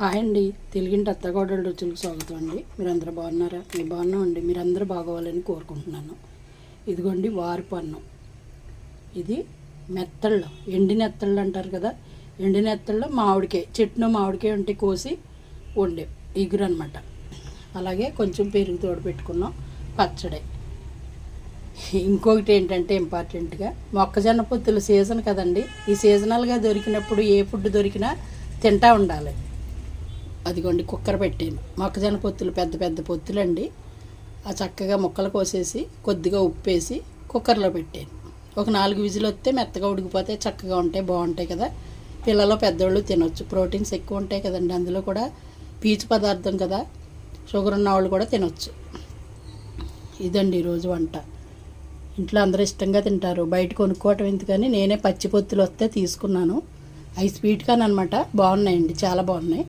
Hi అండి, తెలుగింటి అత్తగోడల రుచులకు స్వాగతం అండి. మీరందరూ బాగున్నారా? మేము బాగున్నామండి. మీరందరూ బాగోవాలని కోరుకుంటున్నాను. ఇదిగోండి వారిపు అన్నం. ఇది మెత్తళ్ళు, ఎండి నెత్తళ్ళు అంటారు కదా, ఎండి నెత్తళ్ళు మామిడికాయ చెట్టును మామిడికాయ ఉంటే కోసి వండే ఇగురు అనమాట. అలాగే కొంచెం పెరుగు తోడు పెట్టుకున్నాం, పచ్చడి. ఇంకొకటి ఏంటంటే ఇంపార్టెంట్గా మొక్కజొన్న పొత్తుల సీజన్ కదండి. ఈ సీజనల్గా దొరికినప్పుడు ఏ ఫుడ్ దొరికినా తింటూ ఉండాలి. అదిగోండి కుక్కర్ పెట్టాను. మొక్కజొన్న పొత్తులు పెద్ద పెద్ద పొత్తులండి. ఆ చక్కగా ముక్కలు కోసేసి కొద్దిగా ఉప్పేసి కుక్కర్లో పెట్టాను. ఒక 4 విజిల్ వస్తే మెత్తగా ఉడికిపోతే చక్కగా ఉంటాయి, బాగుంటాయి కదా. పిల్లలు పెద్దవాళ్ళు తినొచ్చు. ప్రోటీన్స్ ఎక్కువ ఉంటాయి కదండి, అందులో కూడా పీచు పదార్థం కదా, షుగర్ ఉన్న వాళ్ళు కూడా తినొచ్చు. ఇదండి ఈరోజు వంట. ఇంట్లో అందరూ ఇష్టంగా తింటారు. బయట కొనుక్కోవటం ఎందుకని నేనే పచ్చి పొత్తులు వస్తే తీసుకున్నాను. అవి స్వీట్ కార్న్ అనమాట. బాగున్నాయండి, చాలా బాగున్నాయి.